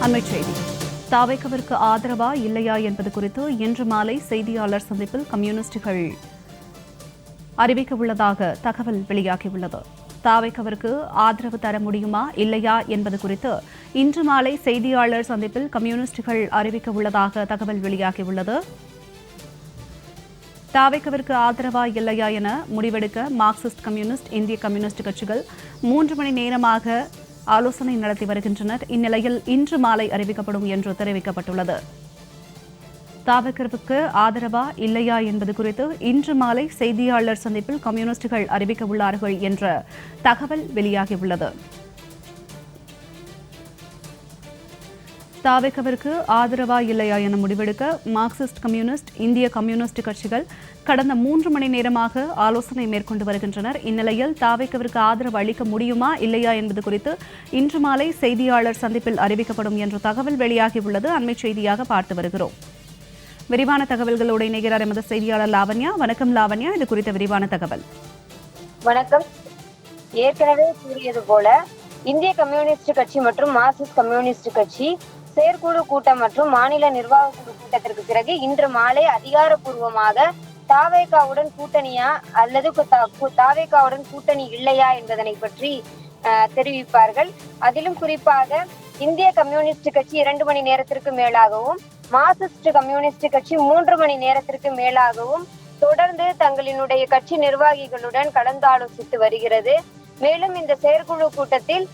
அண்மைச் செய்தி. தாவேக்காவிற்கு ஆதரவா இல்லையா என்பது குறித்து இன்று மாலை செய்தியாளர் சந்திப்பில் கம்யூனிஸ்டுகள் அறிவிக்க உள்ளதாக தகவல் வெளியாகியுள்ளது. தாவேக்காவிற்கு ஆதரவு தர முடியுமா இல்லையா என்பது குறித்து இன்று மாலை செய்தியாளர் சந்திப்பில் கம்யூனிஸ்டுகள் அறிவிக்க உள்ளதாக தகவல் வெளியாகியுள்ளது. தாவேக்காவிற்கு ஆதரவா இல்லையா என முடிவெடுக்க மார்க்சிஸ்ட் கம்யூனிஸ்ட், இந்திய கம்யூனிஸ்ட் கட்சிகள் 3 மணி நேரமாக ஆலோசனை நடத்தி வருகின்றனர். இந்நிலையில் இன்று மாலை அறிவிக்கப்படும் என்று தெரிவிக்கப்பட்டுள்ளது. தாவேக்காவிற்கு ஆதரவா இல்லையா என்பது குறித்து இன்று மாலை செய்தியாளர் சந்திப்பில் கம்யூனிஸ்டுகள் அறிவிக்க உள்ளார்கள் என்ற தகவல் வெளியாகியுள்ளது. தாவேக்காவிற்கு ஆதரவா இல்லையா என முடிவெடுக்க மார்க்சிஸ்ட் கம்யூனிஸ்ட், இந்திய கம்யூனிஸ்ட் கட்சிகள் கடந்த 3 மணி நேரமாக ஆலோசனை மேற்கொண்டு வருகின்றனர். இந்நிலையில் தாவேக்காவிற்கு ஆதரவு அளிக்க முடியுமா இல்லையா என்பது குறித்து இன்று மாலை செய்தியாளர் சந்திப்பில் அறிவிக்கப்படும் என்ற தகவல் வெளியாகியுள்ளது. அண்மைச் செய்தியாக பார்த்து வருகிறோம். விரிவான தகவல்களோடு இணைகிறார் எமது செய்தியாளர் லாவண்யா. வணக்கம் லாவண்யா, இது குறித்த விரிவான தகவல். வணக்கம். ஏற்கனவே கூறியது போல இந்திய கம்யூனிஸ்ட் கட்சி மற்றும் மார்க்சிஸ்ட் கம்யூனிஸ்ட் கட்சி செயற்குழு கூட்டம் மற்றும் மாநில நிர்வாக குழு கூட்டத்திற்கு பிறகு இன்று மாலை அதிகாரப்பூர்வமாக தாவேக்காவுடன் கூட்டணியா அல்லது தாவேக்காவுடன் கூட்டணி இல்லையா என்பதனை பற்றி தெரிவிப்பார்கள். அதிலும் குறிப்பாக இந்திய கம்யூனிஸ்ட் கட்சி 2 மணி நேரத்திற்கு மேலாகவும், மார்க்சிஸ்ட் கம்யூனிஸ்ட் கட்சி 3 மணி நேரத்திற்கு மேலாகவும் தொடர்ந்து தங்களினுடைய கட்சி நிர்வாகிகளுடன் கலந்தாலோசித்து வருகிறது. மேலும் இந்த செயற்குழு கூட்டத்தில்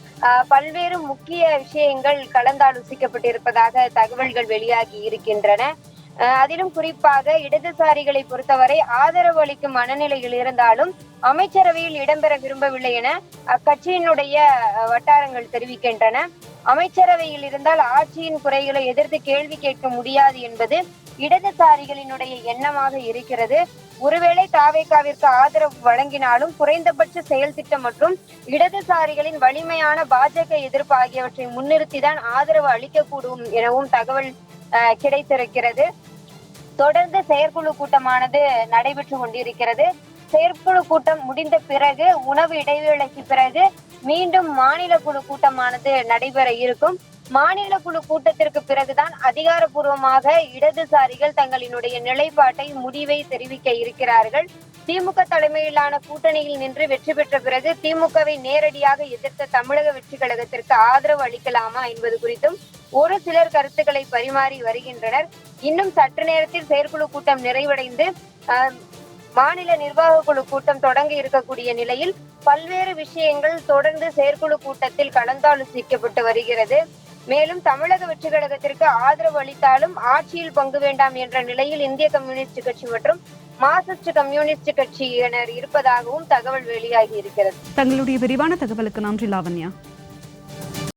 பல்வேறு முக்கிய விஷயங்கள் கலந்தாலோசிக்கப்பட்டிருப்பதாக தகவல்கள் வெளியாகி இருக்கின்றன. அதிலும் குறிப்பாக இடதுசாரிகளை பொறுத்தவரை ஆதரவு அளிக்கும் மனநிலையில் இருந்தாலும் அமைச்சரவையில் இடம்பெற விரும்பவில்லை என அக்கட்சியினுடைய வட்டாரங்கள் தெரிவிக்கின்றன. அமைச்சரவையில் இருந்தால் ஆட்சியின் குறைகளை எதிர்த்து கேள்வி கேட்க முடியாது என்பது இடதுசாரிகளினுடைய எண்ணமாக இருக்கிறது. ஒருவேளை தாவேக்காவிற்கு ஆதரவு வழங்கினாலும் குறைந்தபட்ச செயல் திட்டம் மற்றும் இடதுசாரிகளின் வலிமையான பாஜக எதிர்ப்பு ஆகியவற்றை முன்னிறுத்திதான் ஆதரவு அளிக்கக்கூடும் எனவும் தகவல் கிடைத்திருக்கிறது. தொடர்ந்து செயற்குழு கூட்டமானது நடைபெற்று கொண்டிருக்கிறது. செயற்குழு கூட்டம் முடிந்த பிறகு உணவு இடைவேளைக்கு பிறகு மீண்டும் மாநில குழு கூட்டமானது நடைபெற இருக்கும். மாநில குழு கூட்டத்திற்கு பிறகுதான் அதிகாரப்பூர்வமாக இடதுசாரிகள் தங்களினுடைய நிலைப்பாட்டை, முடிவை தெரிவிக்க இருக்கிறார்கள். திமுக தலைமையிலான கூட்டணியில் நின்று வெற்றி பெற்ற பிறகு திமுகவை நேரடியாக எதிர்த்த தமிழக வெற்றி கழகத்திற்கு ஆதரவு அளிக்கலாமா என்பது குறித்தும் ஒரு சிலர் கருத்துக்களை பரிமாறி வருகின்றனர். இன்னும் சற்று நேரத்தில் செயற்குழு கூட்டம் நிறைவடைந்து மாநில நிர்வாக குழு கூட்டம் தொடங்க இருக்கக்கூடிய நிலையில் பல்வேறு விஷயங்கள் தொடர்ந்து செயற்குழு கூட்டத்தில் கலந்தாலோசிக்கப்பட்டு வருகிறது. மேலும் தமிழக வெற்றி கழகத்திற்கு ஆதரவு அளித்தாலும் ஆட்சியில் பங்கு வேண்டாம் என்ற நிலையில் இந்திய கம்யூனிஸ்ட் கட்சி மற்றும் மார்க்சிஸ்ட் கம்யூனிஸ்ட் கட்சியினர் இருப்பதாகவும் தகவல் வெளியாகி இருக்கிறது. தங்களுடைய விரிவான தகவலுக்கு நன்றி லாவண்யா.